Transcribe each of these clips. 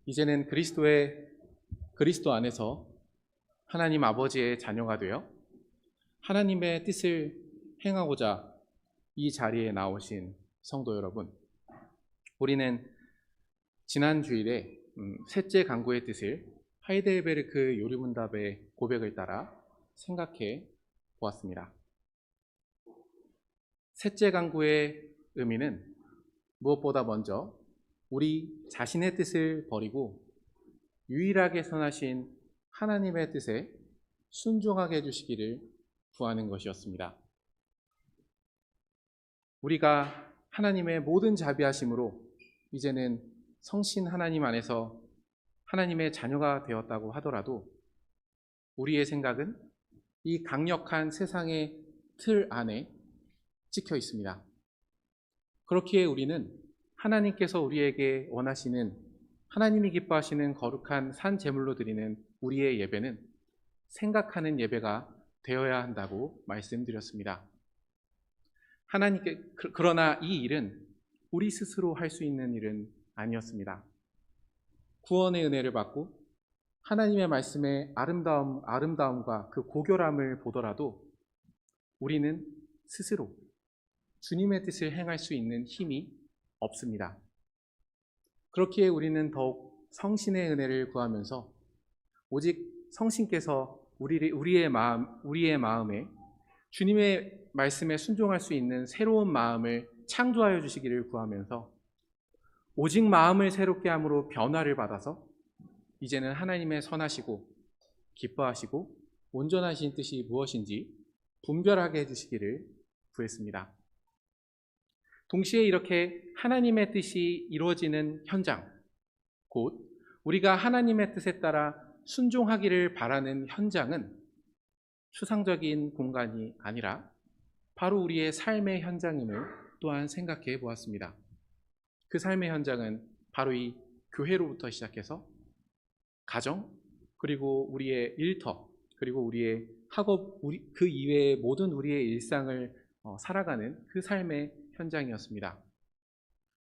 이제는 그리스도 안에서 하나님 아버지의 자녀가 되어 하나님의 뜻을 행하고자 이 자리에 나오신 성도 여러분, 우리는 지난 주일에 셋째 강구의 뜻을 하이델베르크 요리문답의 고백을 따라 생각해 보았습니다. 셋째 강구의 의미는 무엇보다 먼저 우리 자신의 뜻을 버리고 유일하게 선하신 하나님의 뜻에 순종하게 해주시기를 구하는 것이었습니다. 우리가 하나님의 모든 자비하심으로 이제는 성신 하나님 안에서 하나님의 자녀가 되었다고 하더라도 우리의 생각은 이 강력한 세상의 틀 안에 찍혀 있습니다. 그렇기에 우리는 하나님께서 우리에게 원하시는, 하나님이 기뻐하시는 거룩한 산 제물로 드리는 우리의 예배는 생각하는 예배가 되어야 한다고 말씀드렸습니다. 그러나 이 일은 우리 스스로 할 수 있는 일은 아니었습니다. 구원의 은혜를 받고 하나님의 말씀의 아름다움과 그 고결함을 보더라도 우리는 스스로 주님의 뜻을 행할 수 있는 힘이 없습니다. 그렇기에 우리는 더욱 성신의 은혜를 구하면서 오직 성신께서 우리의 마음에 주님의 말씀에 순종할 수 있는 새로운 마음을 창조하여 주시기를 구하면서 오직 마음을 새롭게 함으로 변화를 받아서 이제는 하나님의 선하시고 기뻐하시고 온전하신 뜻이 무엇인지 분별하게 해주시기를 구했습니다. 동시에 이렇게 하나님의 뜻이 이루어지는 현장, 곧 우리가 하나님의 뜻에 따라 순종하기를 바라는 현장은 추상적인 공간이 아니라 바로 우리의 삶의 현장임을 또한 생각해 보았습니다. 그 삶의 현장은 바로 이 교회로부터 시작해서 가정, 그리고 우리의 일터, 그리고 우리의 학업, 그 이외의 모든 우리의 일상을 살아가는 그 삶의 현장이었습니다.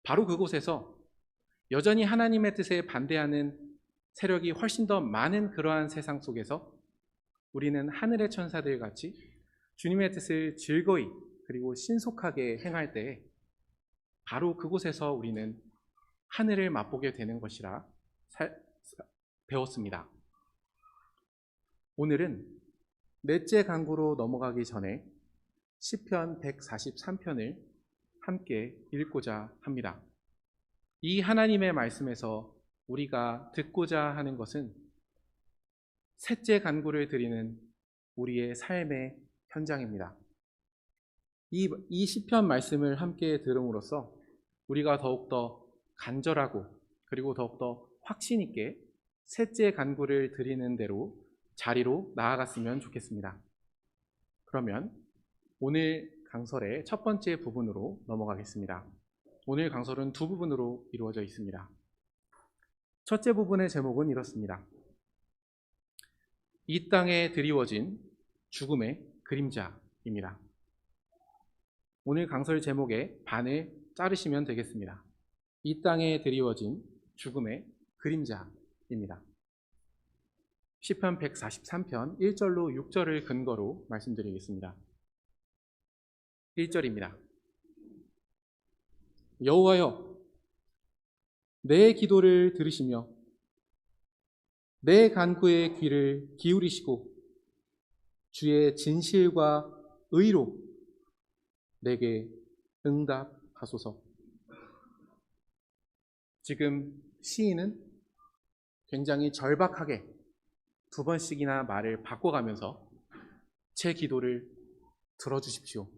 바로 그곳에서 여전히 하나님의 뜻에 반대하는 세력이 훨씬 더 많은 그러한 세상 속에서 우리는 하늘의 천사들 같이 주님의 뜻을 즐거이 그리고 신속하게 행할 때 바로 그곳에서 우리는 하늘을 맛보게 되는 것이라 배웠습니다. 오늘은 넷째 강구로 넘어가기 전에 시편 143편을 함께 읽고자 합니다. 이 하나님의 말씀에서 우리가 듣고자 하는 것은 셋째 간구를 드리는 우리의 삶의 현장입니다. 이 시편 말씀을 함께 들음으로써 우리가 더욱더 간절하고 그리고 더욱더 확신 있게 셋째 간구를 드리는 대로 자리로 나아갔으면 좋겠습니다. 그러면 오늘 강설의 첫 번째 부분으로 넘어가겠습니다. 오늘 강설은 두 부분으로 이루어져 있습니다. 첫째 부분의 제목은 이렇습니다. 이 땅에 드리워진 죽음의 그림자입니다. 오늘 강설 제목의 반을 자르시면 되겠습니다. 이 땅에 드리워진 죽음의 그림자입니다. 시편 143편 1절로 6절을 근거로 말씀드리겠습니다. 1절입니다. 여호와여, 내 기도를 들으시며 내 간구의 귀를 기울이시고 주의 진실과 의로 내게 응답하소서. 지금 시인은 굉장히 절박하게 두 번씩이나 말을 바꿔가면서 제 기도를 들어주십시오,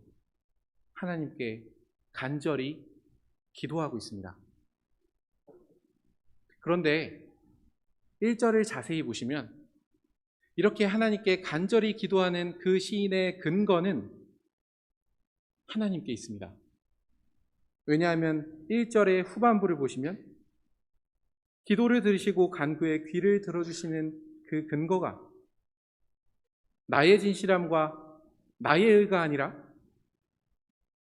하나님께 간절히 기도하고 있습니다. 그런데 1절을 자세히 보시면 이렇게 하나님께 간절히 기도하는 그 시인의 근거는 하나님께 있습니다. 왜냐하면 1절의 후반부를 보시면 기도를 들으시고 간구의 귀를 들어주시는 그 근거가 나의 진실함과 나의 의가 아니라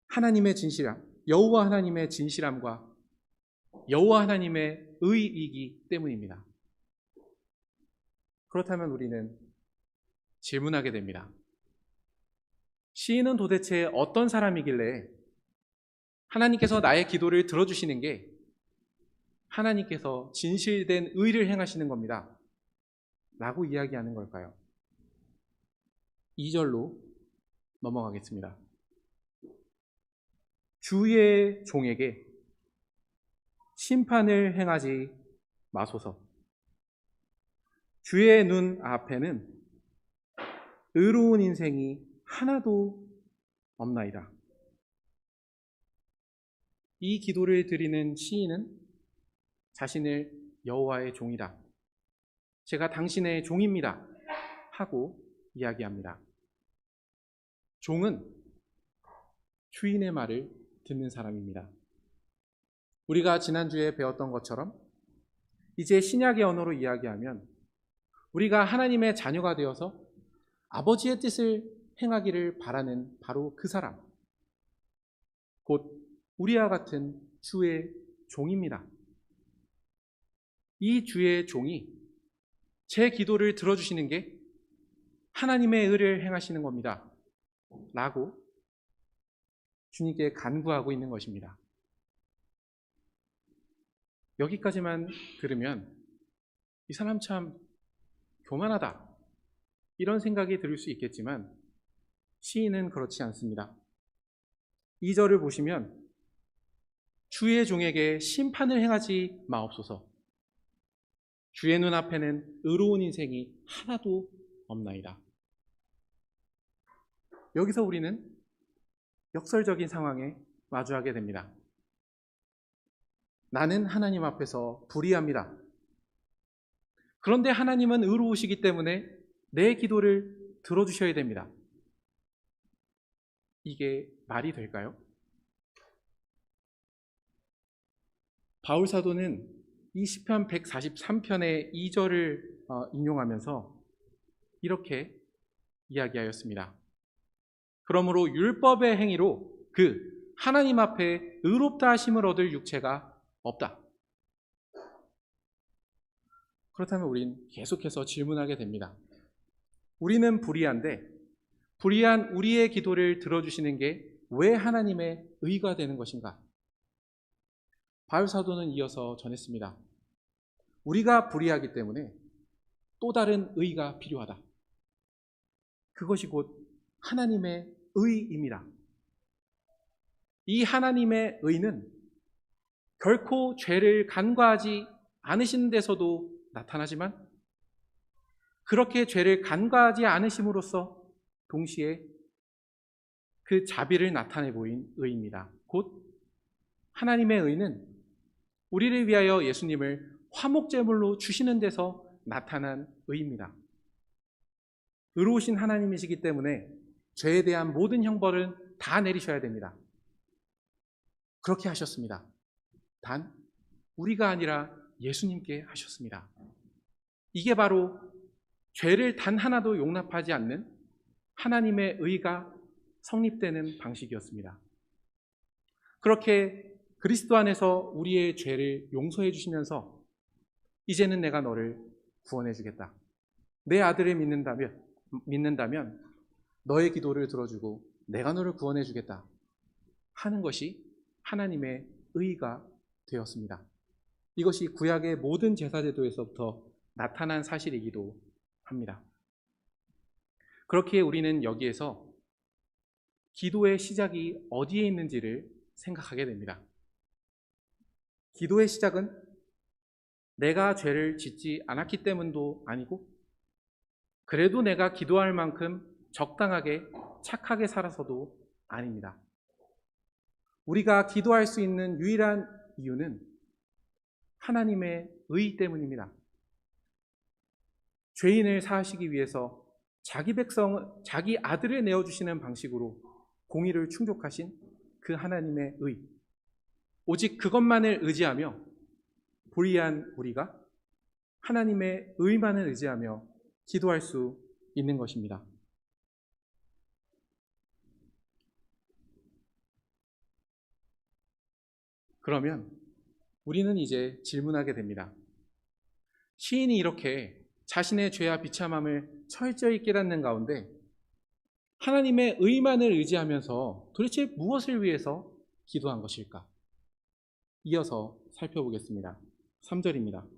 하나님의 진실함, 여호와 하나님의 진실함과 여호와 하나님의 의이기 때문입니다. 그렇다면 우리는 질문하게 됩니다. 시인은 도대체 어떤 사람이길래 하나님께서 나의 기도를 들어주시는 게 하나님께서 진실된 의를 행하시는 겁니다 라고 이야기하는 걸까요? 2절로 넘어가겠습니다. 주의 종에게 심판을 행하지 마소서. 주의 눈 앞에는 의로운 인생이 하나도 없나이다. 이 기도를 드리는 시인은 자신을 여호와의 종이다, 제가 당신의 종입니다 하고 이야기합니다. 종은 주인의 말을 듣는 사람입니다. 우리가 지난주에 배웠던 것처럼 이제 신약의 언어로 이야기하면 우리가 하나님의 자녀가 되어서 아버지의 뜻을 행하기를 바라는 바로 그 사람, 곧 우리와 같은 주의 종입니다. 이 주의 종이 제 기도를 들어주시는 게 하나님의 의를 행하시는 겁니다 라고 주님께 간구하고 있는 것입니다. 여기까지만 들으면 이 사람 참 교만하다 이런 생각이 들 수 있겠지만 시인은 그렇지 않습니다. 2절을 보시면 주의 종에게 심판을 행하지 마옵소서. 주의 눈앞에는 의로운 인생이 하나도 없나이다. 여기서 우리는 역설적인 상황에 마주하게 됩니다. 나는 하나님 앞에서 불의합니다. 그런데 하나님은 의로우시기 때문에 내 기도를 들어주셔야 됩니다. 이게 말이 될까요? 바울 사도는 이 시편 143편의 2절을 인용하면서 이렇게 이야기하였습니다. 그러므로 율법의 행위로 그 하나님 앞에 의롭다 하심을 얻을 육체가 없다. 그렇다면 우린 계속해서 질문하게 됩니다. 우리는 불의한데 불의한 우리의 기도를 들어주시는 게 왜 하나님의 의가 되는 것인가? 바울 사도는 이어서 전했습니다. 우리가 불의하기 때문에 또 다른 의가 필요하다. 그것이 곧 하나님의 의입니다. 이 하나님의 의는 결코 죄를 간과하지 않으시는 데서도 나타나지만 그렇게 죄를 간과하지 않으심으로써 동시에 그 자비를 나타내 보인 의입니다. 곧 하나님의 의는 우리를 위하여 예수님을 화목제물로 주시는 데서 나타난 의입니다. 의로우신 하나님이시기 때문에 죄에 대한 모든 형벌은 다 내리셔야 됩니다. 그렇게 하셨습니다. 단 우리가 아니라 예수님께 하셨습니다. 이게 바로 죄를 단 하나도 용납하지 않는 하나님의 의가 성립되는 방식이었습니다. 그렇게 그리스도 안에서 우리의 죄를 용서해 주시면서 이제는 내가 너를 구원해 주겠다. 내 아들을 믿는다면 너의 기도를 들어주고 내가 너를 구원해 주겠다 하는 것이 하나님의 의가 되었습니다. 이것이 구약의 모든 제사제도에서부터 나타난 사실이기도 합니다. 그렇기에 우리는 여기에서 기도의 시작이 어디에 있는지를 생각하게 됩니다. 기도의 시작은 내가 죄를 짓지 않았기 때문도 아니고 그래도 내가 기도할 만큼 적당하게 착하게 살아서도 아닙니다. 우리가 기도할 수 있는 유일한 이유는 하나님의 의 때문입니다. 죄인을 사하시기 위해서 자기 아들을 내어주시는 방식으로 공의를 충족하신 그 하나님의 의, 오직 그것만을 의지하며 불의한 우리가 하나님의 의만을 의지하며 기도할 수 있는 것입니다. 그러면 우리는 이제 질문하게 됩니다. 시인이 이렇게 자신의 죄와 비참함을 철저히 깨닫는 가운데 하나님의 의만을 의지하면서 도대체 무엇을 위해서 기도한 것일까? 이어서 살펴보겠습니다. 3절입니다.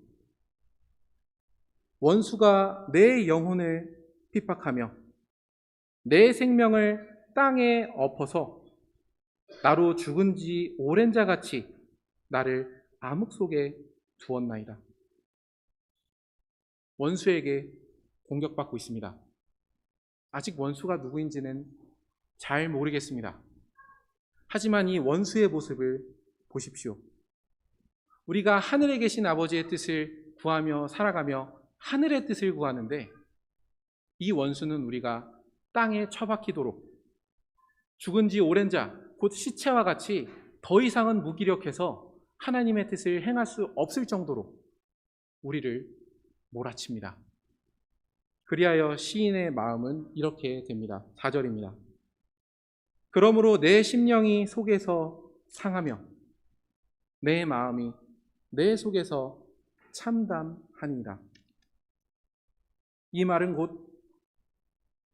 원수가 내 영혼을 핍박하며 내 생명을 땅에 엎어서 나로 죽은 지 오랜 자같이 나를 암흑 속에 두었나이다. 원수에게 공격받고 있습니다. 아직 원수가 누구인지는 잘 모르겠습니다. 하지만 이 원수의 모습을 보십시오. 우리가 하늘에 계신 아버지의 뜻을 구하며 살아가며 하늘의 뜻을 구하는데 이 원수는 우리가 땅에 처박히도록 죽은 지 오랜 자, 곧 시체와 같이 더 이상은 무기력해서 하나님의 뜻을 행할 수 없을 정도로 우리를 몰아칩니다. 그리하여 시인의 마음은 이렇게 됩니다. 4절입니다. 그러므로 내 심령이 속에서 상하며 내 마음이 내 속에서 참담하니라. 이 말은 곧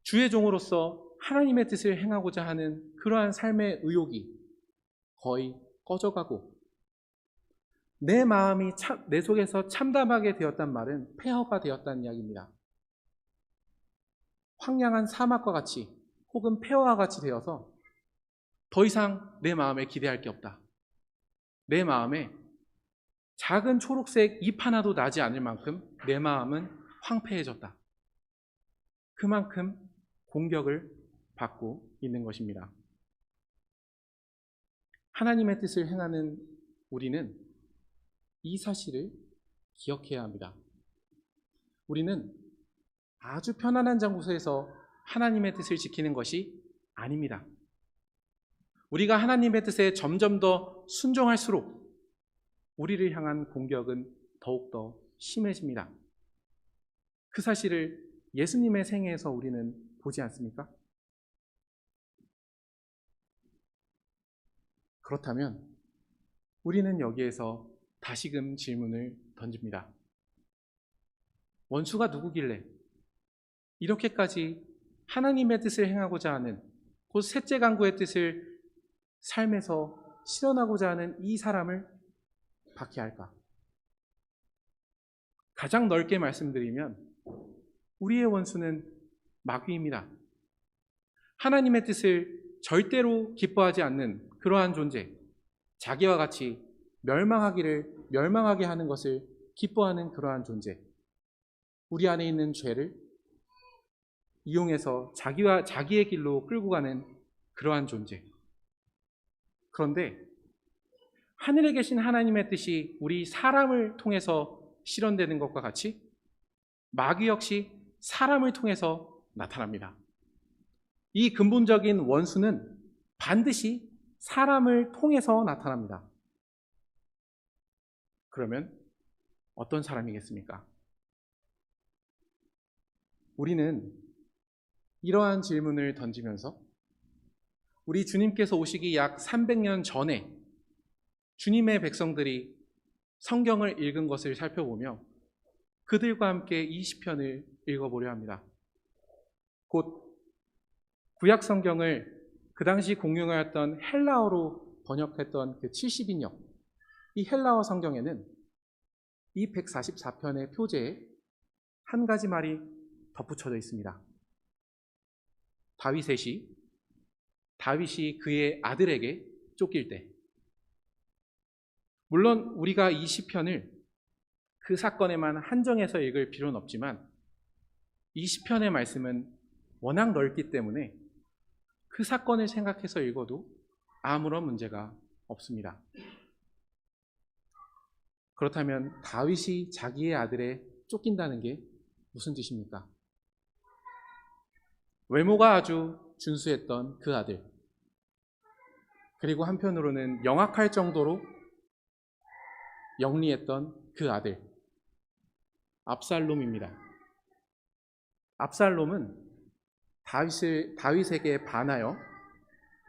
주의 종으로서 하나님의 뜻을 행하고자 하는 그러한 삶의 의욕이 거의 꺼져가고 내 마음이 내 속에서 참담하게 되었단 말은 폐허가 되었다는 이야기입니다. 황량한 사막과 같이 혹은 폐허와 같이 되어서 더 이상 내 마음에 기대할 게 없다. 내 마음에 작은 초록색 잎 하나도 나지 않을 만큼 내 마음은 황폐해졌다. 그만큼 공격을 받고 있는 것입니다. 하나님의 뜻을 행하는 우리는 이 사실을 기억해야 합니다. 우리는 아주 편안한 장소에서 하나님의 뜻을 지키는 것이 아닙니다. 우리가 하나님의 뜻에 점점 더 순종할수록 우리를 향한 공격은 더욱더 심해집니다. 그 사실을 예수님의 생애에서 우리는 보지 않습니까? 그렇다면 우리는 여기에서 다시금 질문을 던집니다. 원수가 누구길래 이렇게까지 하나님의 뜻을 행하고자 하는 곧 셋째 강구의 뜻을 삶에서 실현하고자 하는 이 사람을 박해할까? 가장 넓게 말씀드리면 우리의 원수는 마귀입니다. 하나님의 뜻을 절대로 기뻐하지 않는 그러한 존재, 자기와 같이 멸망하게 하는 것을 기뻐하는 그러한 존재, 우리 안에 있는 죄를 이용해서 자기의 길로 끌고 가는 그러한 존재. 그런데 하늘에 계신 하나님의 뜻이 우리 사람을 통해서 실현되는 것과 같이 마귀 역시 사람을 통해서 나타납니다. 이 근본적인 원수는 반드시 사람을 통해서 나타납니다. 그러면 어떤 사람이겠습니까? 우리는 이러한 질문을 던지면서 우리 주님께서 오시기 약 300년 전에 주님의 백성들이 성경을 읽은 것을 살펴보며 그들과 함께 이 시편을 읽어보려 합니다. 곧 구약 성경을 그 당시 공용하였던 헬라어로 번역했던 그 70인역, 이 헬라어 성경에는 이 144편의 표제에 한 가지 말이 덧붙여져 있습니다. 다윗이 그의 아들에게 쫓길 때, 물론 우리가 이 시편을 그 사건에만 한정해서 읽을 필요는 없지만 이 시편의 말씀은 워낙 넓기 때문에 그 사건을 생각해서 읽어도 아무런 문제가 없습니다. 그렇다면 다윗이 자기의 아들에 쫓긴다는 게 무슨 뜻입니까? 외모가 아주 준수했던 그 아들, 그리고 한편으로는 영악할 정도로 영리했던 그 아들, 압살롬입니다. 압살롬은 다윗에게 반하여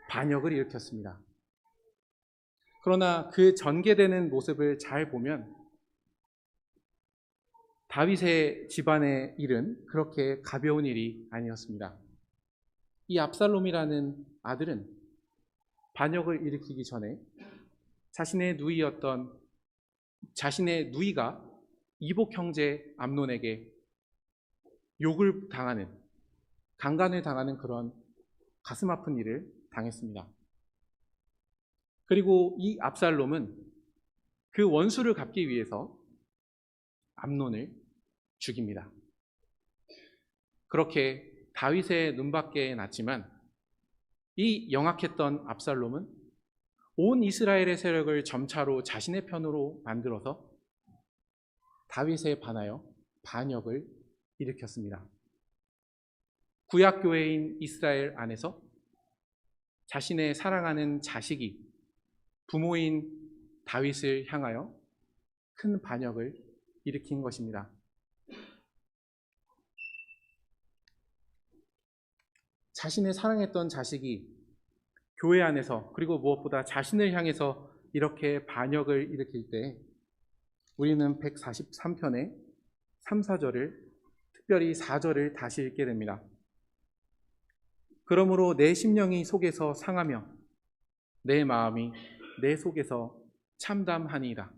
반역을 일으켰습니다. 그러나 그 전개되는 모습을 잘 보면 다윗의 집안의 일은 그렇게 가벼운 일이 아니었습니다. 이 압살롬이라는 아들은 반역을 일으키기 전에 자신의 누이가 이복 형제 암논에게 욕을 당하는, 강간을 당하는 그런 가슴 아픈 일을 당했습니다. 그리고 이 압살롬은 그 원수를 갚기 위해서 암논을 죽입니다. 그렇게 다윗의 눈밖에 났지만 이 영악했던 압살롬은 온 이스라엘의 세력을 점차로 자신의 편으로 만들어서 다윗에 반하여 반역을 일으켰습니다. 구약교회인 이스라엘 안에서 자신의 사랑하는 자식이 부모인 다윗을 향하여 큰 반역을 일으킨 것입니다. 자신의 사랑했던 자식이 교회 안에서, 그리고 무엇보다 자신을 향해서 이렇게 반역을 일으킬 때 우리는 143편의 3, 4절을, 특별히 4절을 다시 읽게 됩니다. 그러므로 내 심령이 속에서 상하며 내 마음이 내 속에서 참담하니이다.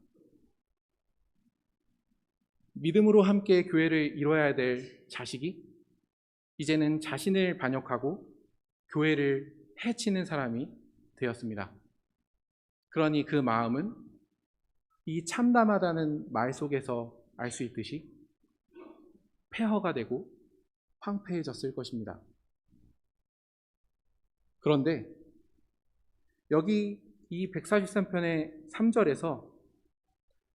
믿음으로 함께 교회를 이뤄야 될 자식이 이제는 자신을 반역하고 교회를 해치는 사람이 되었습니다. 그러니 그 마음은 이 참담하다는 말 속에서 알 수 있듯이 폐허가 되고 황폐해졌을 것입니다. 그런데 여기 이 143편의 3절에서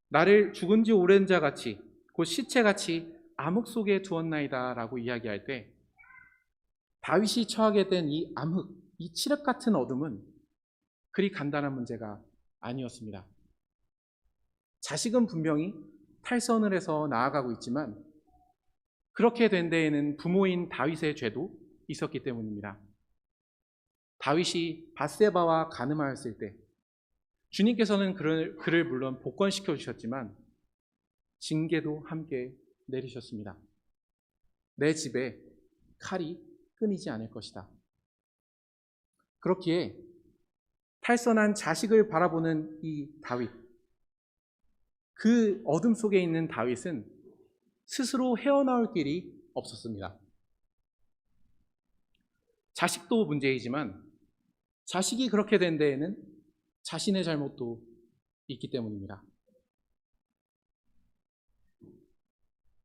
나를 죽은 지 오랜 자 같이 곧 시체같이 암흑 속에 두었나이다 라고 이야기할 때 다윗이 처하게 된 이 암흑, 이 칠흑 같은 어둠은 그리 간단한 문제가 아니었습니다. 자식은 분명히 탈선을 해서 나아가고 있지만 그렇게 된 데에는 부모인 다윗의 죄도 있었기 때문입니다. 다윗이 밧세바와 간음하였을 때 주님께서는 그를 물론 복권시켜 주셨지만 징계도 함께 내리셨습니다. 내 집에 칼이 끊이지 않을 것이다. 그렇기에 탈선한 자식을 바라보는 이 다윗, 그 어둠 속에 있는 다윗은 스스로 헤어나올 길이 없었습니다. 자식도 문제이지만 자식이 그렇게 된 데에는 자신의 잘못도 있기 때문입니다.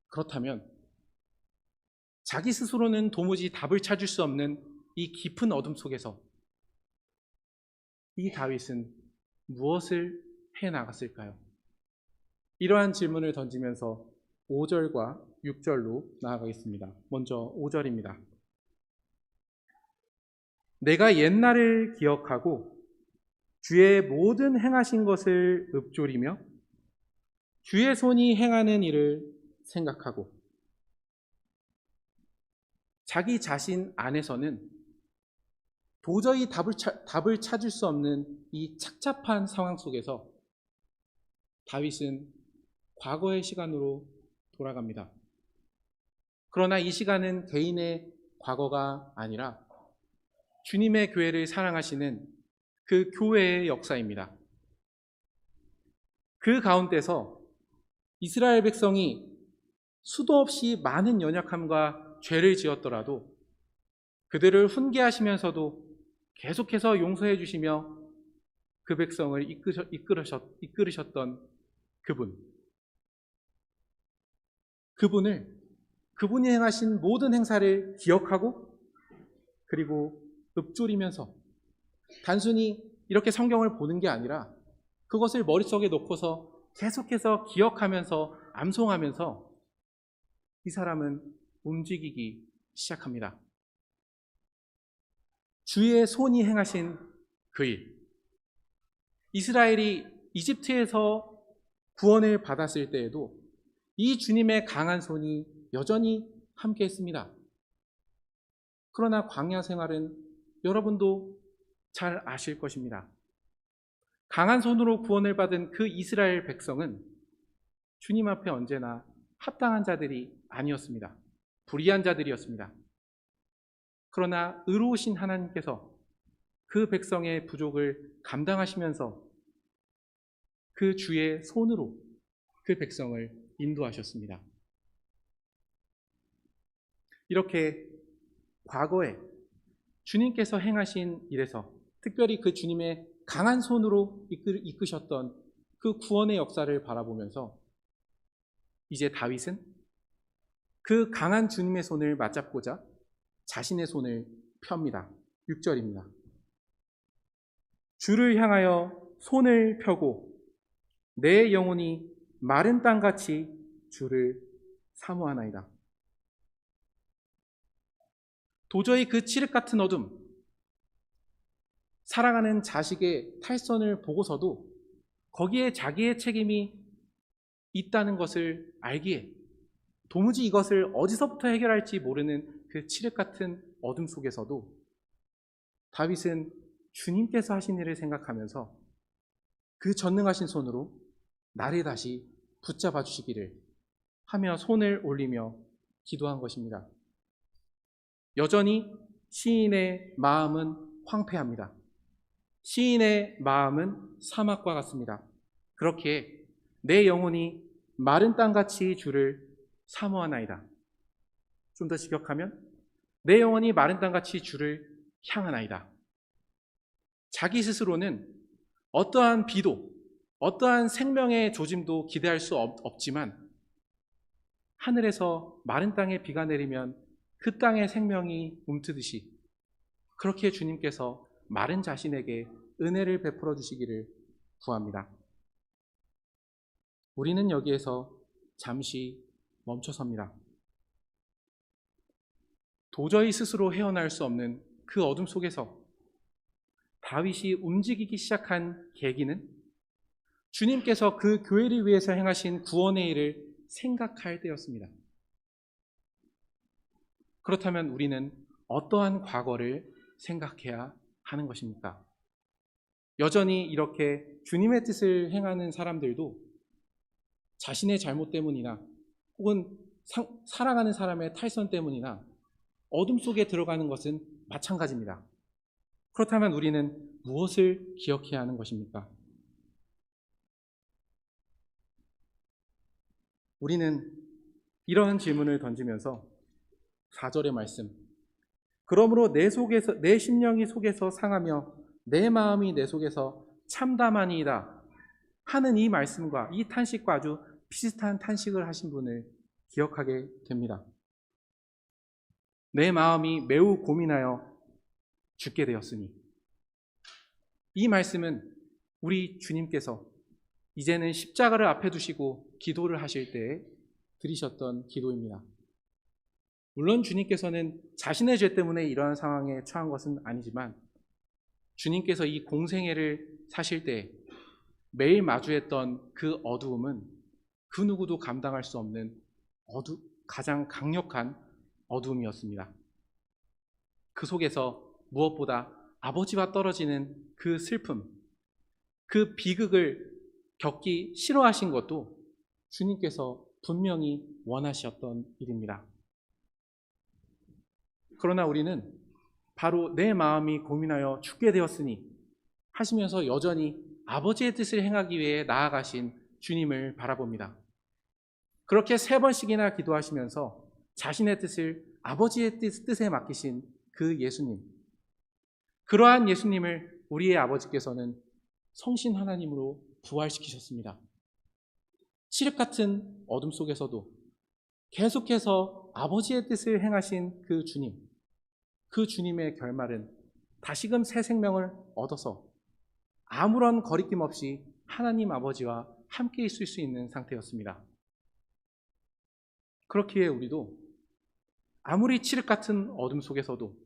그렇다면 자기 스스로는 도무지 답을 찾을 수 없는 이 깊은 어둠 속에서 이 다윗은 무엇을 해나갔을까요? 이러한 질문을 던지면서 5절과 6절로 나아가겠습니다. 먼저 5절입니다. 내가 옛날을 기억하고 주의 모든 행하신 것을 읊조리며 주의 손이 행하는 일을 생각하고, 자기 자신 안에서는 도저히 답을 찾을 수 없는 이 착잡한 상황 속에서 다윗은 과거의 시간으로 돌아갑니다. 그러나 이 시간은 개인의 과거가 아니라 주님의 교회를 사랑하시는 그 교회의 역사입니다. 그 가운데서 이스라엘 백성이 수도 없이 많은 연약함과 죄를 지었더라도 그들을 훈계하시면서도 계속해서 용서해 주시며 그 백성을 이끌으셨던 그분이 행하신 모든 행사를 기억하고 그리고 읊조리면서 단순히 이렇게 성경을 보는 게 아니라 그것을 머릿속에 놓고서 계속해서 기억하면서 암송하면서 이 사람은 움직이기 시작합니다. 주의 손이 행하신 그 일, 이스라엘이 이집트에서 구원을 받았을 때에도 이 주님의 강한 손이 여전히 함께 했습니다. 그러나 광야 생활은 여러분도 잘 아실 것입니다. 강한 손으로 구원을 받은 그 이스라엘 백성은 주님 앞에 언제나 합당한 자들이 아니었습니다. 불의한 자들이었습니다. 그러나 의로우신 하나님께서 그 백성의 부족을 감당하시면서 그 주의 손으로 그 백성을 인도하셨습니다. 이렇게 과거에 주님께서 행하신 일에서 특별히 그 주님의 강한 손으로 이끄셨던 그 구원의 역사를 바라보면서 이제 다윗은 그 강한 주님의 손을 맞잡고자 자신의 손을 펴니다. 6절입니다. 주를 향하여 손을 펴고 내 영혼이 마른 땅같이 주를 사모하나이다. 도저히 그 칠흑 같은 어둠, 사랑하는 자식의 탈선을 보고서도 거기에 자기의 책임이 있다는 것을 알기에 도무지 이것을 어디서부터 해결할지 모르는 그 칠흑 같은 어둠 속에서도 다윗은 주님께서 하신 일을 생각하면서 그 전능하신 손으로 나를 다시 붙잡아 주시기를 하며 손을 올리며 기도한 것입니다. 여전히 시인의 마음은 황폐합니다. 시인의 마음은 사막과 같습니다. 그렇게 내 영혼이 마른 땅같이 주를 사모하나이다. 좀 더 직역하면 내 영혼이 마른 땅같이 주를 향하나이다. 자기 스스로는 어떠한 비도 어떠한 생명의 조짐도 기대할 수 없지만 하늘에서 마른 땅에 비가 내리면 그 땅의 생명이 움트듯이 그렇게 주님께서 마른 자신에게 은혜를 베풀어 주시기를 구합니다. 우리는 여기에서 잠시 멈춰섭니다. 도저히 스스로 헤어날 수 없는 그 어둠 속에서 다윗이 움직이기 시작한 계기는 주님께서 그 교회를 위해서 행하신 구원의 일을 생각할 때였습니다. 그렇다면 우리는 어떠한 과거를 생각해야 하는 것입니까? 여전히 이렇게 주님의 뜻을 행하는 사람들도 자신의 잘못 때문이나 혹은 사랑하는 사람의 탈선 때문이나 어둠 속에 들어가는 것은 마찬가지입니다. 그렇다면 우리는 무엇을 기억해야 하는 것입니까? 우리는 이러한 질문을 던지면서 4절의 말씀, 그러므로 내 심령이 속에서 상하며 내 마음이 내 속에서 참담하니이다 하는 이 말씀과 이 탄식과 아주 비슷한 탄식을 하신 분을 기억하게 됩니다. 내 마음이 매우 고민하여 죽게 되었으니, 이 말씀은 우리 주님께서 이제는 십자가를 앞에 두시고 기도를 하실 때에 드리셨던 기도입니다. 물론 주님께서는 자신의 죄 때문에 이러한 상황에 처한 것은 아니지만 주님께서 이 공생애를 사실 때 매일 마주했던 그 어두움은 그 누구도 감당할 수 없는 가장 강력한 어두움이었습니다. 그 속에서 무엇보다 아버지와 떨어지는 그 슬픔, 그 비극을 겪기 싫어하신 것도 주님께서 분명히 원하셨던 일입니다. 그러나 우리는 바로 내 마음이 고민하여 죽게 되었으니 하시면서 여전히 아버지의 뜻을 행하기 위해 나아가신 주님을 바라봅니다. 그렇게 3번씩이나 기도하시면서 자신의 뜻을 아버지의 뜻에 맡기신 그 예수님, 그러한 예수님을 우리의 아버지께서는 성신 하나님으로 부활시키셨습니다. 칠흑 같은 어둠 속에서도 계속해서 아버지의 뜻을 행하신 그 주님, 그 주님의 결말은 다시금 새 생명을 얻어서 아무런 거리낌 없이 하나님 아버지와 함께 있을 수 있는 상태였습니다. 그렇기에 우리도 아무리 칠흑 같은 어둠 속에서도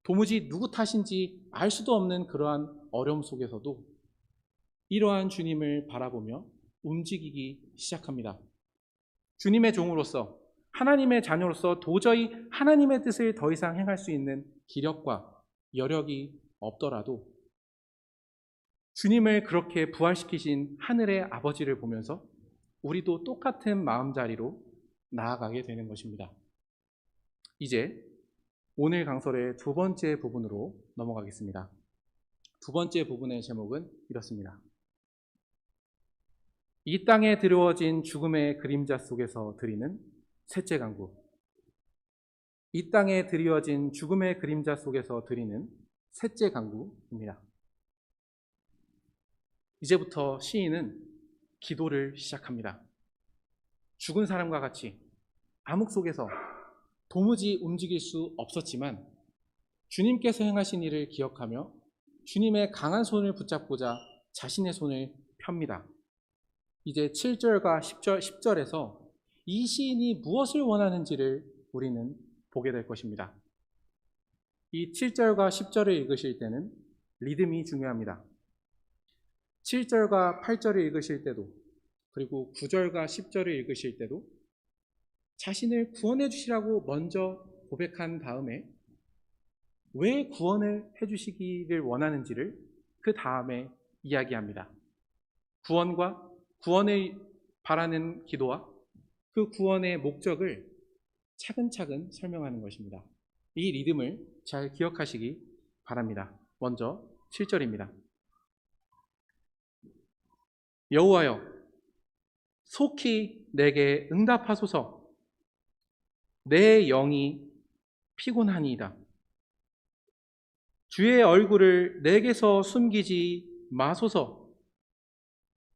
도무지 누구 탓인지 알 수도 없는 그러한 어려움 속에서도 이러한 주님을 바라보며 움직이기 시작합니다. 주님의 종으로서, 하나님의 자녀로서 도저히 하나님의 뜻을 더 이상 행할 수 있는 기력과 여력이 없더라도 주님을 그렇게 부활시키신 하늘의 아버지를 보면서 우리도 똑같은 마음자리로 나아가게 되는 것입니다. 이제 오늘 강설의 두 번째 부분으로 넘어가겠습니다. 두 번째 부분의 제목은 이렇습니다. 이 땅에 드리워진 죽음의 그림자 속에서 드리는 셋째 간구. 이 땅에 드리워진 죽음의 그림자 속에서 드리는 셋째 간구입니다. 이제부터 시인은 기도를 시작합니다. 죽은 사람과 같이 암흑 속에서 도무지 움직일 수 없었지만 주님께서 행하신 일을 기억하며 주님의 강한 손을 붙잡고자 자신의 손을 펴니다. 이제 7절과 10절에서 이 시인이 무엇을 원하는지를 우리는 보게 될 것입니다. 이 7절과 10절을 읽으실 때는 리듬이 중요합니다. 7절과 8절을 읽으실 때도, 그리고 9절과 10절을 읽으실 때도 자신을 구원해 주시라고 먼저 고백한 다음에 왜 구원을 해 주시기를 원하는지를 그 다음에 이야기합니다. 구원을 바라는 기도와 그 구원의 목적을 차근차근 설명하는 것입니다. 이 리듬을 잘 기억하시기 바랍니다. 먼저 7절입니다. 여호와여, 속히 내게 응답하소서. 내 영이 피곤하니이다. 주의 얼굴을 내게서 숨기지 마소서.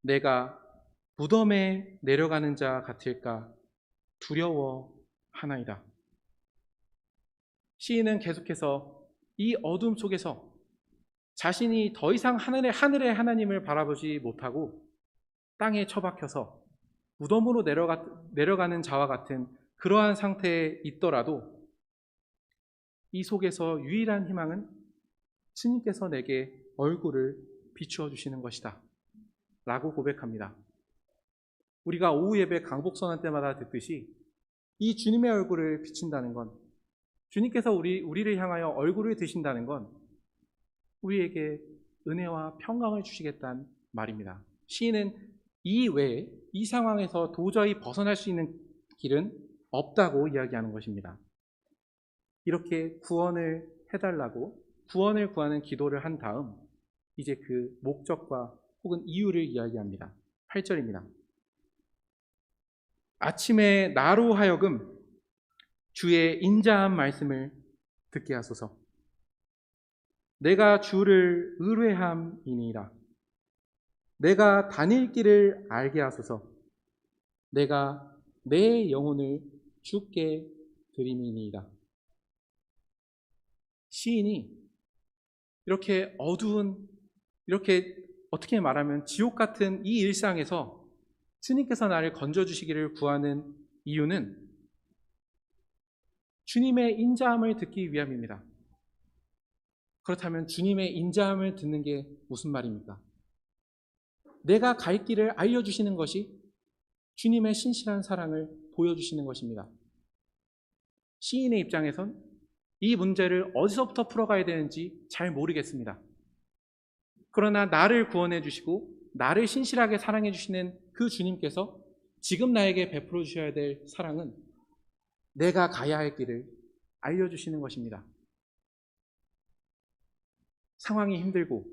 내가 무덤에 내려가는 자 같을까 두려워하나이다. 시인은 계속해서 이 어둠 속에서 자신이 더 이상 하늘의 하나님을 바라보지 못하고 땅에 처박혀서 무덤으로 내려가는 자와 같은 그러한 상태에 있더라도 이 속에서 유일한 희망은 주님께서 내게 얼굴을 비추어 주시는 것이다 라고 고백합니다. 우리가 오후 예배 강복선언 때마다 듣듯이 이 주님의 얼굴을 비춘다는 건, 주님께서 우리를 향하여 얼굴을 드신다는 건 우리에게 은혜와 평강을 주시겠다는 말입니다. 시인은 이 외에 이 상황에서 도저히 벗어날 수 있는 길은 없다고 이야기하는 것입니다. 이렇게 구원을 해달라고 구원을 구하는 기도를 한 다음 이제 그 목적과 혹은 이유를 이야기합니다. 8절입니다. 아침에 나로 하여금 주의 인자한 말씀을 듣게 하소서. 내가 주를 의뢰함이니이다. 내가 다닐 길을 알게 하소서. 내가 내 영혼을 주께 드림이니이다. 시인이 이렇게 어두운, 이렇게 어떻게 말하면 지옥 같은 이 일상에서 주님께서 나를 건져주시기를 구하는 이유는 주님의 인자함을 듣기 위함입니다. 그렇다면 주님의 인자함을 듣는 게 무슨 말입니까? 내가 갈 길을 알려주시는 것이 주님의 신실한 사랑을 보여주시는 것입니다. 시인의 입장에선 이 문제를 어디서부터 풀어가야 되는지 잘 모르겠습니다. 그러나 나를 구원해 주시고 나를 신실하게 사랑해 주시는 그 주님께서 지금 나에게 베풀어 주셔야 될 사랑은 내가 가야 할 길을 알려주시는 것입니다. 상황이 힘들고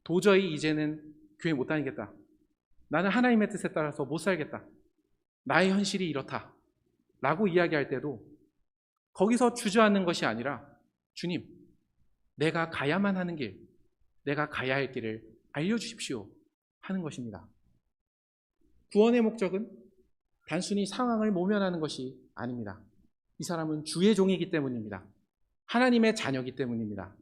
도저히 이제는 교회 못 다니겠다. 나는 하나님의 뜻에 따라서 못 살겠다. 나의 현실이 이렇다. 라고 이야기할 때도 거기서 주저앉는 것이 아니라 주님, 내가 가야만 하는 길, 내가 가야 할 길을 알려주십시오 하는 것입니다. 구원의 목적은 단순히 상황을 모면하는 것이 아닙니다. 이 사람은 주의 종이기 때문입니다. 하나님의 자녀이기 때문입니다.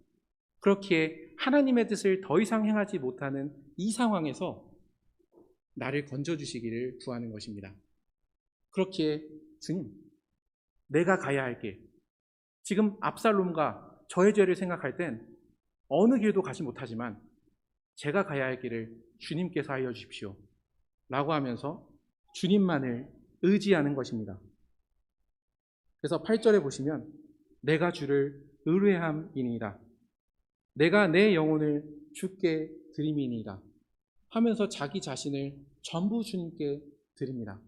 그렇기에 하나님의 뜻을 더 이상 행하지 못하는 이 상황에서 나를 건져주시기를 구하는 것입니다. 그렇기에 주님, 내가 가야 할 길, 지금 압살롬과 저의 죄를 생각할 땐 어느 길도 가지 못하지만 제가 가야 할 길을 주님께서 알려주십시오 라고 하면서 주님만을 의지하는 것입니다. 그래서 8절에 보시면 내가 주를 의뢰함이니이다. 내가 내 영혼을 주께 드림이니이다 하면서 자기 자신을 전부 주님께 드립니다.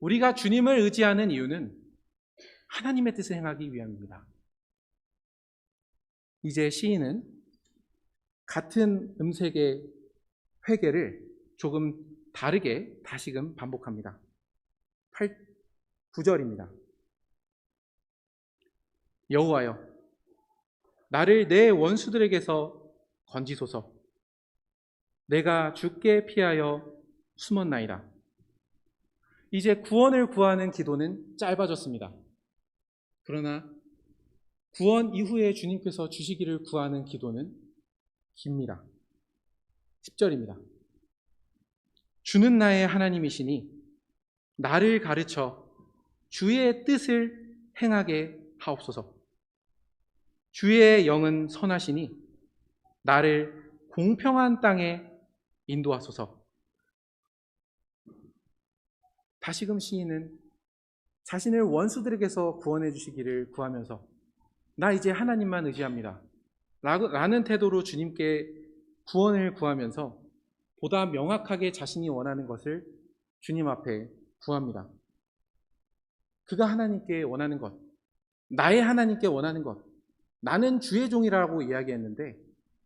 우리가 주님을 의지하는 이유는 하나님의 뜻을 행하기 위함입니다. 이제 시인은 같은 음색의 회개를 조금 다르게 다시금 반복합니다. 9절입니다. 여호와여, 나를 내 원수들에게서 건지소서. 내가 주께 피하여 숨었나이다. 이제 구원을 구하는 기도는 짧아졌습니다. 그러나 구원 이후에 주님께서 주시기를 구하는 기도는 깁니다. 10절입니다. 주는 나의 하나님이시니 나를 가르쳐 주의 뜻을 행하게 하옵소서. 주의 영은 선하시니 나를 공평한 땅에 인도하소서. 다시금 시인은 자신을 원수들에게서 구원해 주시기를 구하면서 나 이제 하나님만 의지합니다 라는 태도로 주님께 구원을 구하면서 보다 명확하게 자신이 원하는 것을 주님 앞에 구합니다. 그가 하나님께 원하는 것, 나의 하나님께 원하는 것, 나는 주의 종이라고 이야기했는데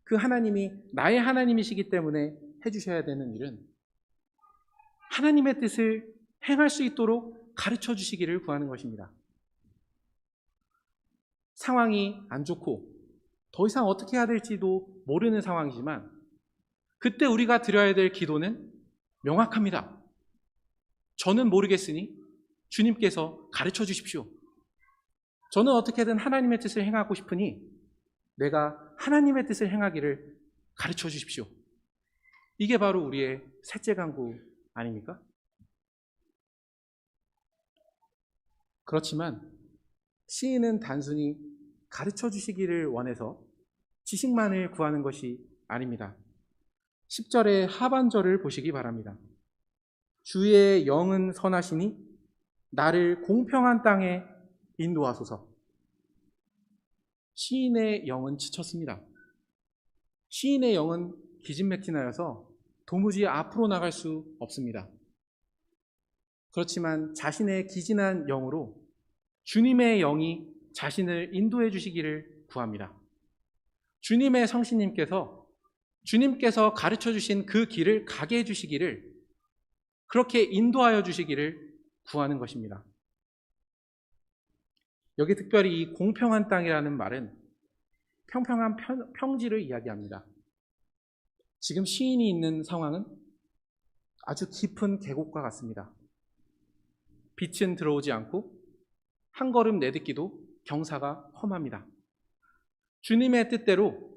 그 하나님이 나의 하나님이시기 때문에 해주셔야 되는 일은 하나님의 뜻을 행할 수 있도록 가르쳐 주시기를 구하는 것입니다. 상황이 안 좋고 더 이상 어떻게 해야 될지도 모르는 상황이지만 그때 우리가 드려야 될 기도는 명확합니다. 저는 모르겠으니 주님께서 가르쳐 주십시오. 저는 어떻게든 하나님의 뜻을 행하고 싶으니 내가 하나님의 뜻을 행하기를 가르쳐 주십시오. 이게 바로 우리의 셋째 간구 아닙니까? 그렇지만 시인은 단순히 가르쳐 주시기를 원해서 지식만을 구하는 것이 아닙니다. 10절의 하반절을 보시기 바랍니다. 주의 영은 선하시니 나를 공평한 땅에 인도하소서. 시인의 영은 지쳤습니다. 시인의 영은 기진맥진하여서 도무지 앞으로 나갈 수 없습니다. 그렇지만 자신의 기진한 영으로 주님의 영이 자신을 인도해 주시기를 구합니다. 주님의 성신님께서 주님께서 가르쳐 주신 그 길을 가게 해 주시기를, 그렇게 인도하여 주시기를 구하는 것입니다. 여기 특별히 이 공평한 땅이라는 말은 평평한 평지를 이야기합니다. 지금 시인이 있는 상황은 아주 깊은 계곡과 같습니다. 빛은 들어오지 않고 한 걸음 내딛기도 경사가 험합니다. 주님의 뜻대로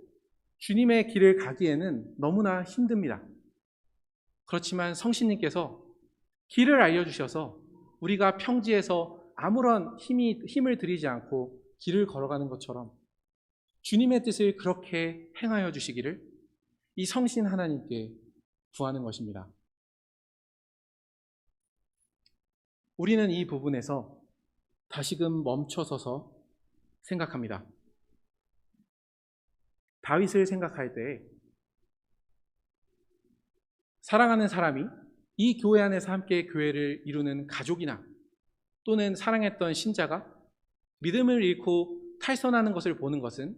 주님의 길을 가기에는 너무나 힘듭니다. 그렇지만 성신님께서 길을 알려주셔서 우리가 평지에서 아무런 힘을 들이지 않고 길을 걸어가는 것처럼 주님의 뜻을 그렇게 행하여 주시기를 이 성신 하나님께 구하는 것입니다. 우리는 이 부분에서 다시금 멈춰서서 생각합니다. 다윗을 생각할 때 사랑하는 사람이 이 교회 안에서 함께 교회를 이루는 가족이나 또는 사랑했던 신자가 믿음을 잃고 탈선하는 것을 보는 것은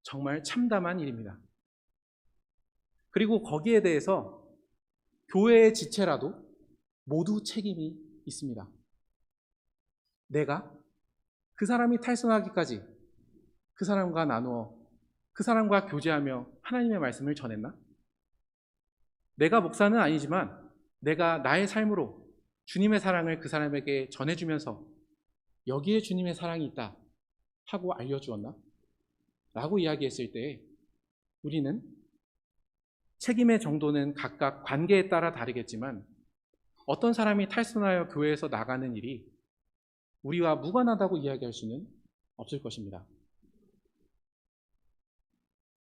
정말 참담한 일입니다. 그리고 거기에 대해서 교회의 지체라도 모두 책임이 있습니다. 내가 그 사람이 탈선하기까지 그 사람과 나누어 그 사람과 교제하며 하나님의 말씀을 전했나? 내가 목사는 아니지만 내가 나의 삶으로 주님의 사랑을 그 사람에게 전해주면서 여기에 주님의 사랑이 있다 하고 알려주었나? 라고 이야기했을 때 우리는 책임의 정도는 각각 관계에 따라 다르겠지만 어떤 사람이 탈선하여 교회에서 나가는 일이 우리와 무관하다고 이야기할 수는 없을 것입니다.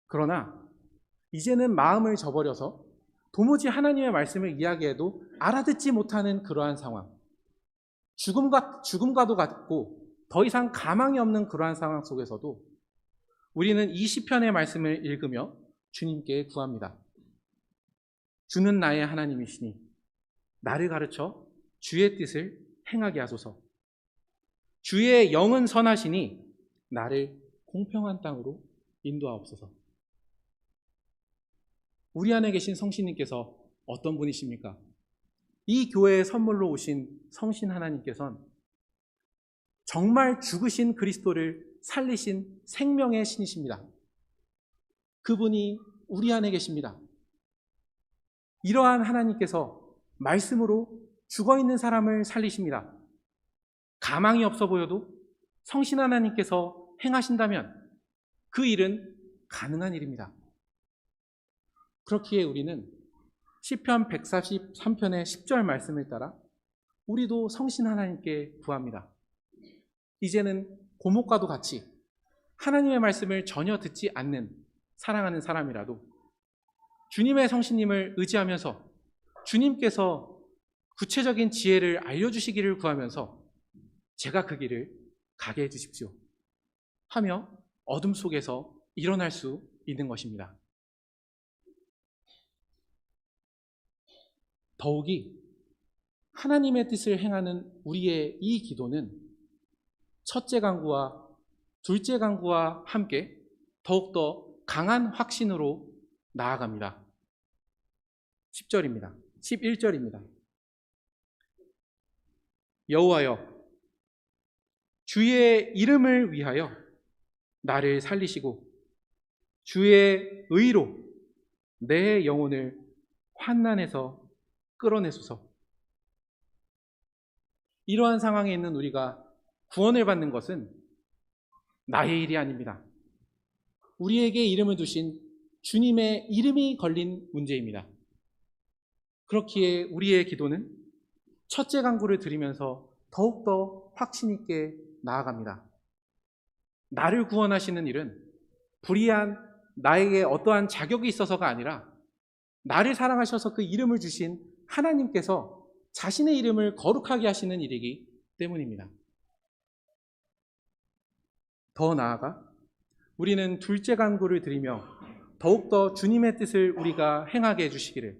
그러나 이제는 마음을 저버려서 도무지 하나님의 말씀을 이야기해도 알아듣지 못하는 그러한 상황, 죽음과도 같고 더 이상 가망이 없는 그러한 상황 속에서도 우리는 이 시편의 말씀을 읽으며 주님께 구합니다. 주는 나의 하나님이시니 나를 가르쳐 주의 뜻을 행하게 하소서. 주의 영은 선하시니 나를 공평한 땅으로 인도하옵소서. 우리 안에 계신 성신님께서 어떤 분이십니까? 이 교회에 선물로 오신 성신 하나님께서는 정말 죽으신 그리스도를 살리신 생명의 신이십니다. 그분이 우리 안에 계십니다. 이러한 하나님께서 말씀으로 죽어있는 사람을 살리십니다. 가망이 없어 보여도 성신 하나님께서 행하신다면 그 일은 가능한 일입니다. 그렇기에 우리는 시편 143편의 10절 말씀을 따라 우리도 성신 하나님께 구합니다. 이제는 고목과도 같이 하나님의 말씀을 전혀 듣지 않는 사랑하는 사람이라도 주님의 성신님을 의지하면서 주님께서 구체적인 지혜를 알려주시기를 구하면서 제가 그 길을 가게 해주십시오 하며 어둠 속에서 일어날 수 있는 것입니다. 더욱이 하나님의 뜻을 행하는 우리의 이 기도는 첫째 강구와 둘째 강구와 함께 더욱더 강한 확신으로 나아갑니다. 10절입니다. 11절입니다. 여호와여, 주의 이름을 위하여 나를 살리시고 주의 의로 내 영혼을 환난에서 끌어내소서. 이러한 상황에 있는 우리가 구원을 받는 것은 나의 일이 아닙니다. 우리에게 이름을 두신 주님의 이름이 걸린 문제입니다. 그렇기에 우리의 기도는 첫째 강구를 드리면서 더욱더 확신 있게 나아갑니다. 나를 구원하시는 일은 불의한 나에게 어떠한 자격이 있어서가 아니라 나를 사랑하셔서 그 이름을 주신 하나님께서 자신의 이름을 거룩하게 하시는 일이기 때문입니다. 더 나아가 우리는 둘째 간구를 드리며 더욱더 주님의 뜻을 우리가 행하게 해주시기를,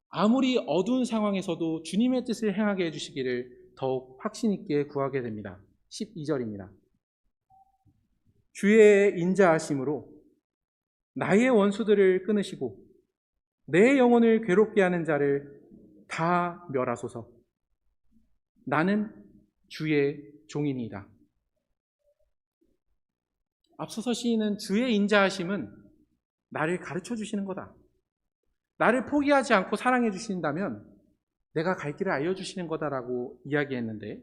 아무리 어두운 상황에서도 주님의 뜻을 행하게 해주시기를 더욱 확신 있게 구하게 됩니다. 12절입니다. 주의 인자하심으로 나의 원수들을 끊으시고 내 영혼을 괴롭게 하는 자를 다 멸하소서. 나는 주의 종이니이다. 앞서서 시인은 주의 인자하심은 나를 가르쳐 주시는 거다. 나를 포기하지 않고 사랑해 주신다면 내가 갈 길을 알려주시는 거다라고 이야기했는데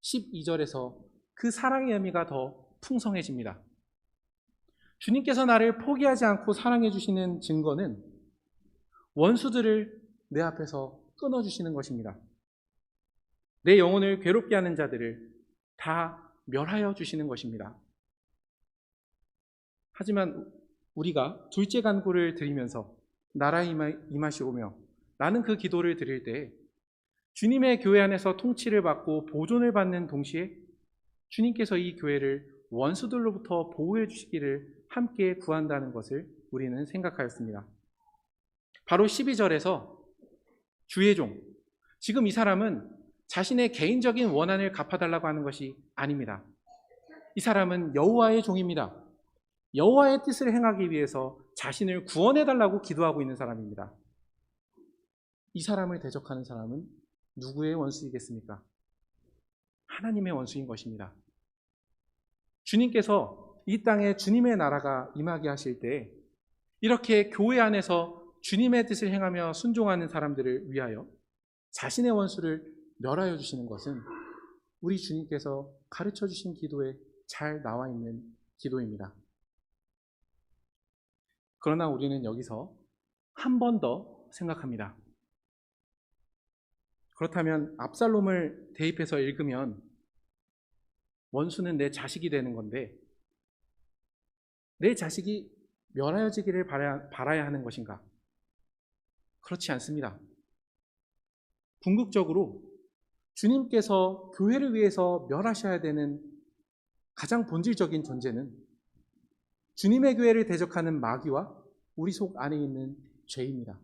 12절에서 그 사랑의 의미가 더 풍성해집니다. 주님께서 나를 포기하지 않고 사랑해 주시는 증거는 원수들을 내 앞에서 끊어주시는 것입니다. 내 영혼을 괴롭게 하는 자들을 다 멸하여 주시는 것입니다. 하지만 우리가 둘째 간구를 드리면서 나라의 임하시 오며 라는 그 기도를 드릴 때 주님의 교회 안에서 통치를 받고 보존을 받는 동시에 주님께서 이 교회를 원수들로부터 보호해 주시기를 함께 구한다는 것을 우리는 생각하였습니다. 바로 12절에서 주의 종, 지금 이 사람은 자신의 개인적인 원한을 갚아달라고 하는 것이 아닙니다. 이 사람은 여호와의 종입니다. 여호와의 뜻을 행하기 위해서 자신을 구원해달라고 기도하고 있는 사람입니다. 이 사람을 대적하는 사람은 누구의 원수이겠습니까? 하나님의 원수인 것입니다. 주님께서 이 땅에 주님의 나라가 임하게 하실 때 이렇게 교회 안에서 주님의 뜻을 행하며 순종하는 사람들을 위하여 자신의 원수를 멸하여 주시는 것은 우리 주님께서 가르쳐 주신 기도에 잘 나와 있는 기도입니다. 그러나 우리는 여기서 한 번 더 생각합니다. 그렇다면 압살롬을 대입해서 읽으면 원수는 내 자식이 되는 건데 내 자식이 멸하여지기를 바라야 하는 것인가? 그렇지 않습니다. 궁극적으로 주님께서 교회를 위해서 멸하셔야 되는 가장 본질적인 존재는 주님의 교회를 대적하는 마귀와 우리 속 안에 있는 죄입니다.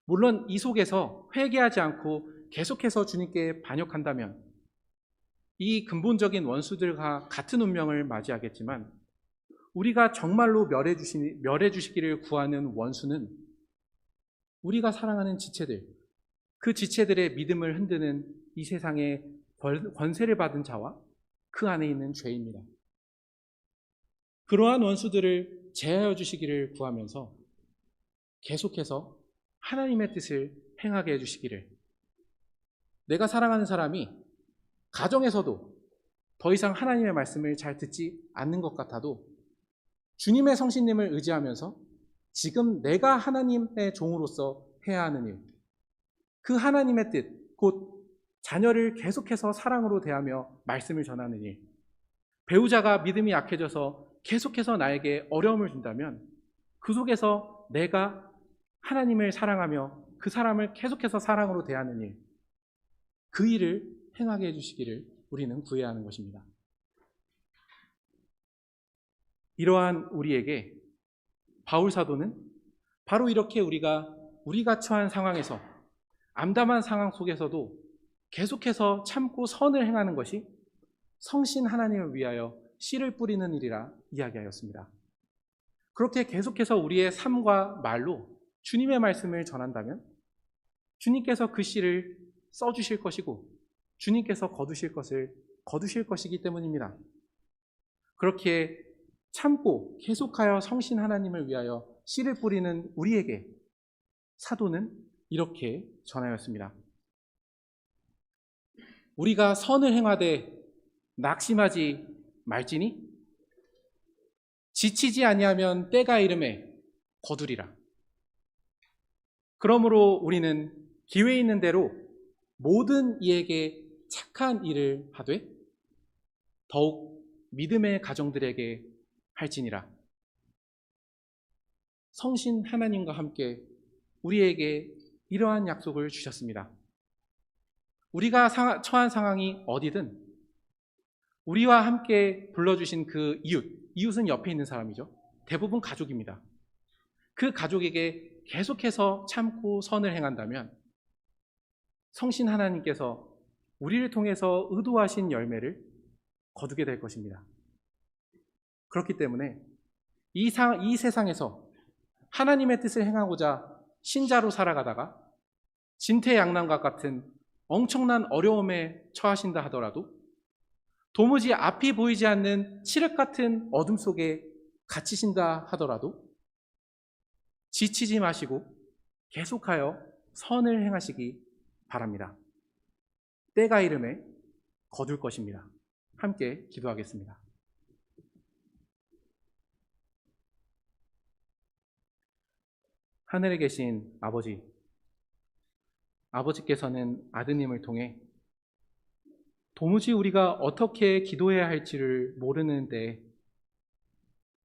물론 이 속에서 회개하지 않고 계속해서 주님께 반역한다면 이 근본적인 원수들과 같은 운명을 맞이하겠지만, 우리가 정말로 멸해 주시기를 구하는 원수는 우리가 사랑하는 지체들, 그 지체들의 믿음을 흔드는 이 세상의 권세를 받은 자와 그 안에 있는 죄입니다. 그러한 원수들을 제하여 주시기를 구하면서 계속해서 하나님의 뜻을 행하게 해주시기를, 내가 사랑하는 사람이 가정에서도 더 이상 하나님의 말씀을 잘 듣지 않는 것 같아도 주님의 성신님을 의지하면서 지금 내가 하나님의 종으로서 해야 하는 일, 그 하나님의 뜻, 곧 자녀를 계속해서 사랑으로 대하며 말씀을 전하는 일, 배우자가 믿음이 약해져서 계속해서 나에게 어려움을 준다면 그 속에서 내가 하나님을 사랑하며 그 사람을 계속해서 사랑으로 대하는 일, 그 일을 행하게 해주시기를 우리는 구해야 하는 것입니다. 이러한 우리에게 바울 사도는 바로 이렇게 우리가 처한 상황에서, 암담한 상황 속에서도 계속해서 참고 선을 행하는 것이 성신 하나님을 위하여 씨를 뿌리는 일이라 이야기하였습니다. 그렇게 계속해서 우리의 삶과 말로 주님의 말씀을 전한다면 주님께서 그 씨를 써주실 것이고 주님께서 거두실 것이기 때문입니다. 그렇게 참고 계속하여 성신 하나님을 위하여 씨를 뿌리는 우리에게 사도는 이렇게 전하였습니다. 우리가 선을 행하되 낙심하지 말지니 지치지 아니하면 때가 이름에 거두리라. 그러므로 우리는 기회 있는 대로 모든 이에게 착한 일을 하되 더욱 믿음의 가정들에게 할지니라. 성신 하나님과 함께 우리에게 이러한 약속을 주셨습니다. 우리가 처한 상황이 어디든 우리와 함께 불러주신 그 이웃은 옆에 있는 사람이죠. 대부분 가족입니다. 그 가족에게 계속해서 참고 선을 행한다면 성신 하나님께서 우리를 통해서 의도하신 열매를 거두게 될 것입니다. 그렇기 때문에 이 세상에서 하나님의 뜻을 행하고자 신자로 살아가다가 진퇴양난과 같은 엄청난 어려움에 처하신다 하더라도, 도무지 앞이 보이지 않는 칠흑 같은 어둠 속에 갇히신다 하더라도 지치지 마시고 계속하여 선을 행하시기 바랍니다. 때가 이름에 거둘 것입니다. 함께 기도하겠습니다. 하늘에 계신 아버지께서는 아드님을 통해 도무지 우리가 어떻게 기도해야 할지를 모르는데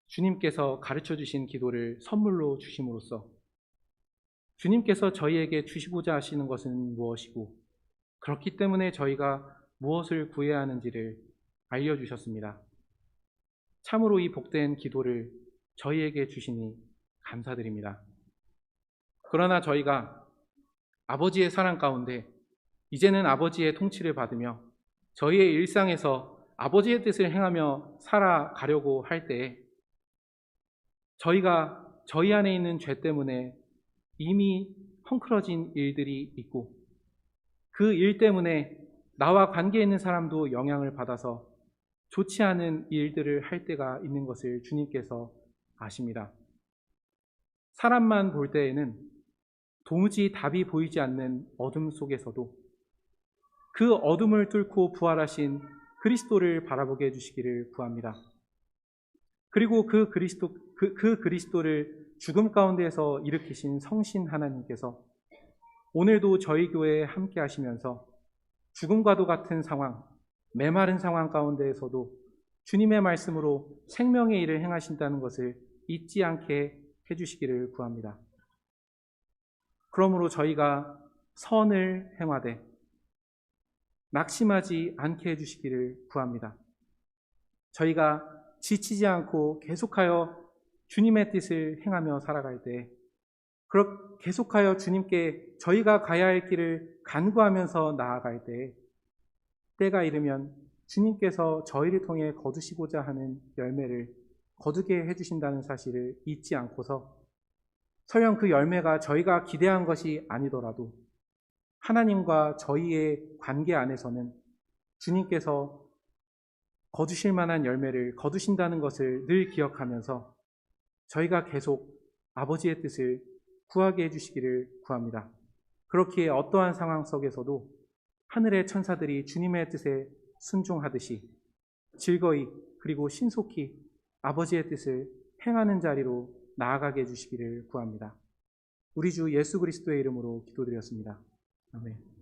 주님께서 가르쳐 주신 기도를 선물로 주심으로써 주님께서 저희에게 주시고자 하시는 것은 무엇이고 그렇기 때문에 저희가 무엇을 구해야 하는지를 알려주셨습니다. 참으로 이 복된 기도를 저희에게 주시니 감사드립니다. 그러나 저희가 아버지의 사랑 가운데 이제는 아버지의 통치를 받으며 저희의 일상에서 아버지의 뜻을 행하며 살아가려고 할 때에 저희가 저희 안에 있는 죄 때문에 이미 헝클어진 일들이 있고 그 일 때문에 나와 관계 있는 사람도 영향을 받아서 좋지 않은 일들을 할 때가 있는 것을 주님께서 아십니다. 사람만 볼 때에는 도무지 답이 보이지 않는 어둠 속에서도 그 어둠을 뚫고 부활하신 그리스도를 바라보게 해주시기를 구합니다. 그리고 그 그리스도를 죽음 가운데에서 일으키신 성신 하나님께서 오늘도 저희 교회에 함께 하시면서 죽음과도 같은 상황, 메마른 상황 가운데에서도 주님의 말씀으로 생명의 일을 행하신다는 것을 잊지 않게 해주시기를 구합니다. 그러므로 저희가 선을 행하되 낙심하지 않게 해주시기를 구합니다. 저희가 지치지 않고 계속하여 주님의 뜻을 행하며 살아갈 때 계속하여 주님께 저희가 가야 할 길을 간구하면서 나아갈 때, 때가 이르면 주님께서 저희를 통해 거두시고자 하는 열매를 거두게 해주신다는 사실을 잊지 않고서, 설령 그 열매가 저희가 기대한 것이 아니더라도 하나님과 저희의 관계 안에서는 주님께서 거두실 만한 열매를 거두신다는 것을 늘 기억하면서 저희가 계속 아버지의 뜻을 구하게 해주시기를 구합니다. 그렇기에 어떠한 상황 속에서도 하늘의 천사들이 주님의 뜻에 순종하듯이 즐거이 그리고 신속히 아버지의 뜻을 행하는 자리로 나아가게 해주시기를 구합니다. 우리 주 예수 그리스도의 이름으로 기도드렸습니다. 아멘.